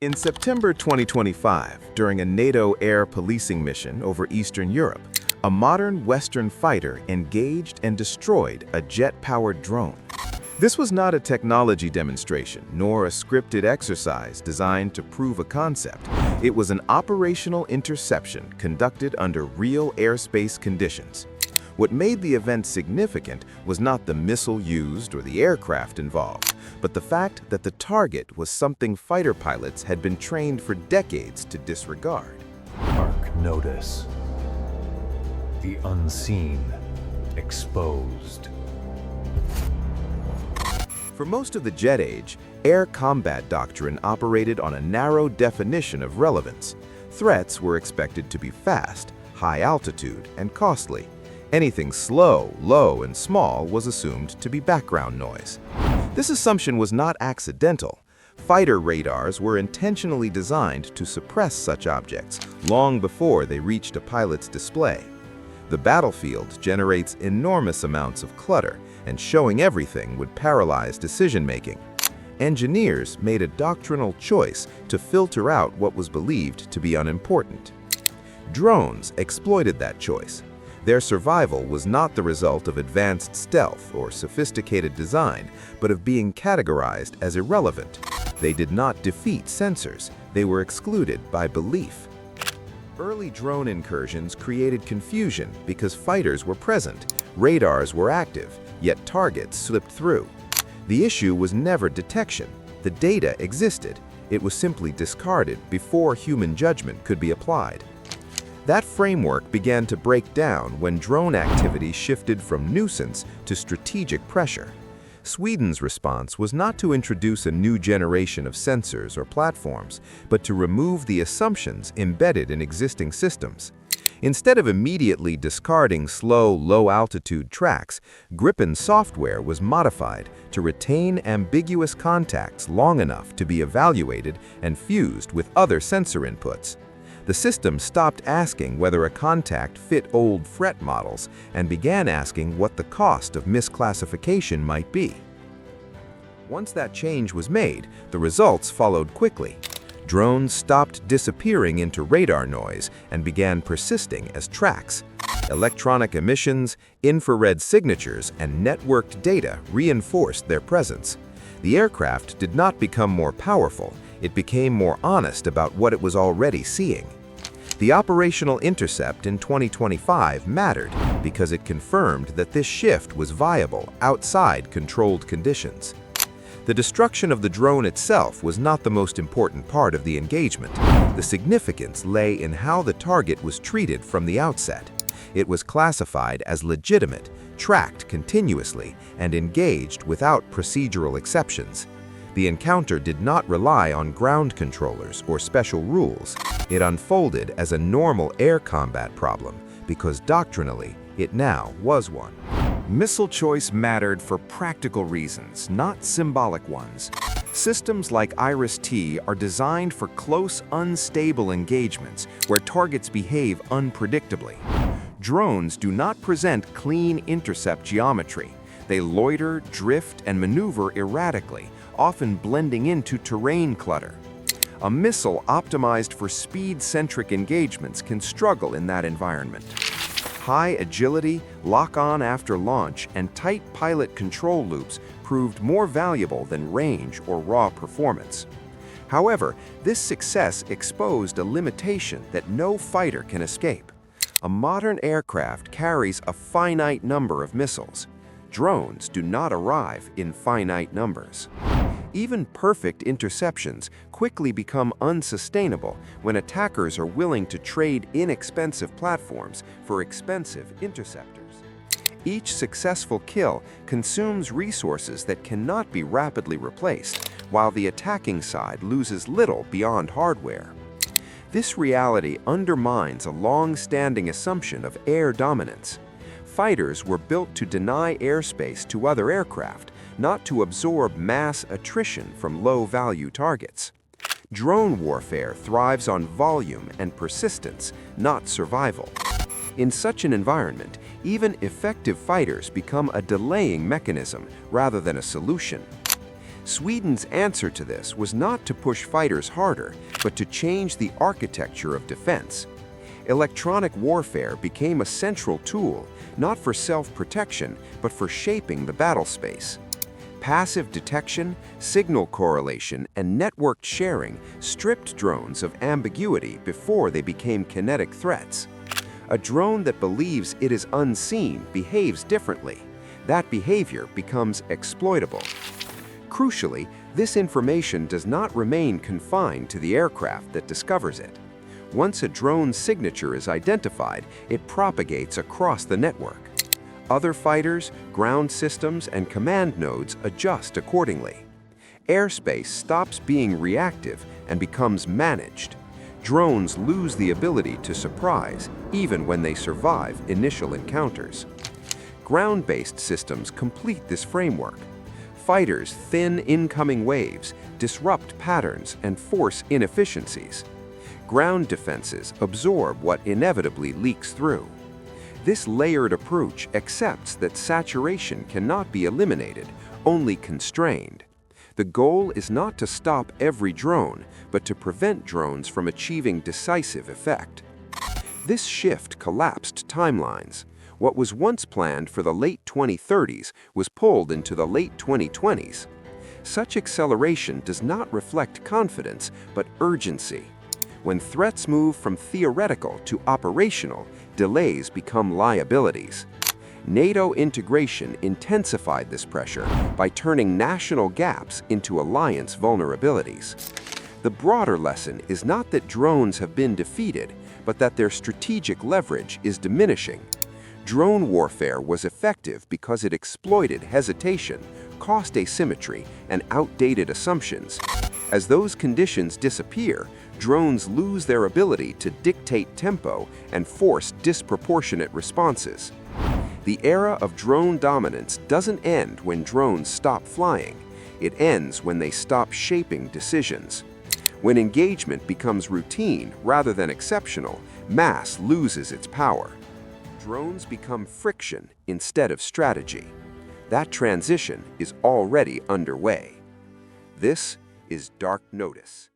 In September 2025, during a NATO air policing mission over Eastern Europe, a modern Western fighter engaged and destroyed a jet-powered drone. This was not a technology demonstration, nor a scripted exercise designed to prove a concept. It was an operational interception conducted under real airspace conditions. What made the event significant was not the missile used or the aircraft involved, but the fact that the target was something fighter pilots had been trained for decades to disregard. Dark notice. The unseen exposed. For most of the jet age, air combat doctrine operated on a narrow definition of relevance. Threats were expected to be fast, high altitude, and costly. Anything slow, low, and small was assumed to be background noise. This assumption was not accidental. Fighter radars were intentionally designed to suppress such objects long before they reached a pilot's display. The battlefield generates enormous amounts of clutter, and showing everything would paralyze decision-making. Engineers made a doctrinal choice to filter out what was believed to be unimportant. Drones exploited that choice. Their survival was not the result of advanced stealth or sophisticated design, but of being categorized as irrelevant. They did not defeat sensors. They were excluded by belief. Early drone incursions created confusion because fighters were present, radars were active, yet targets slipped through. The issue was never detection. The data existed. It was simply discarded before human judgment could be applied. That framework began to break down when drone activity shifted from nuisance to strategic pressure. Sweden's response was not to introduce a new generation of sensors or platforms, but to remove the assumptions embedded in existing systems. Instead of immediately discarding slow, low-altitude tracks, Gripen software was modified to retain ambiguous contacts long enough to be evaluated and fused with other sensor inputs. The system stopped asking whether a contact fit old threat models and began asking what the cost of misclassification might be. Once that change was made, the results followed quickly. Drones stopped disappearing into radar noise and began persisting as tracks. Electronic emissions, infrared signatures, and networked data reinforced their presence. The aircraft did not become more powerful. It became more honest about what it was already seeing. The operational intercept in 2025 mattered because it confirmed that this shift was viable outside controlled conditions. The destruction of the drone itself was not the most important part of the engagement. The significance lay in how the target was treated from the outset. It was classified as legitimate, tracked continuously, and engaged without procedural exceptions. The encounter did not rely on ground controllers or special rules. It unfolded as a normal air combat problem because doctrinally, it now was one. Missile choice mattered for practical reasons, not symbolic ones. Systems like IRIS-T are designed for close, unstable engagements where targets behave unpredictably. Drones do not present clean intercept geometry. They loiter, drift, and maneuver erratically, often blending into terrain clutter. A missile optimized for speed-centric engagements can struggle in that environment. High agility, lock-on after launch, and tight pilot control loops proved more valuable than range or raw performance. However, this success exposed a limitation that no fighter can escape. A modern aircraft carries a finite number of missiles. Drones do not arrive in finite numbers. Even perfect interceptions quickly become unsustainable when attackers are willing to trade inexpensive platforms for expensive interceptors. Each successful kill consumes resources that cannot be rapidly replaced, while the attacking side loses little beyond hardware. This reality undermines a long-standing assumption of air dominance. Fighters were built to deny airspace to other aircraft, not to absorb mass attrition from low-value targets. Drone warfare thrives on volume and persistence, not survival. In such an environment, even effective fighters become a delaying mechanism rather than a solution. Sweden's answer to this was not to push fighters harder, but to change the architecture of defense. Electronic warfare became a central tool, not for self-protection, but for shaping the battle space. Passive detection, signal correlation, and networked sharing stripped drones of ambiguity before they became kinetic threats. A drone that believes it is unseen behaves differently. That behavior becomes exploitable. Crucially, this information does not remain confined to the aircraft that discovers it. Once a drone's signature is identified, it propagates across the network. Other fighters, ground systems, and command nodes adjust accordingly. Airspace stops being reactive and becomes managed. Drones lose the ability to surprise, even when they survive initial encounters. Ground-based systems complete this framework. Fighters thin incoming waves, disrupt patterns, and force inefficiencies. Ground defenses absorb what inevitably leaks through. This layered approach accepts that saturation cannot be eliminated, only constrained. The goal is not to stop every drone, but to prevent drones from achieving decisive effect. This shift collapsed timelines. What was once planned for the late 2030s was pulled into the late 2020s. Such acceleration does not reflect confidence, but urgency. When threats move from theoretical to operational, delays become liabilities. NATO integration intensified this pressure by turning national gaps into alliance vulnerabilities. The broader lesson is not that drones have been defeated, but that their strategic leverage is diminishing. Drone warfare was effective because it exploited hesitation, cost asymmetry, and outdated assumptions. As those conditions disappear, drones lose their ability to dictate tempo and force disproportionate responses. The era of drone dominance doesn't end when drones stop flying. It ends when they stop shaping decisions. When engagement becomes routine rather than exceptional, mass loses its power. Drones become friction instead of strategy. That transition is already underway. This is Dark Notice.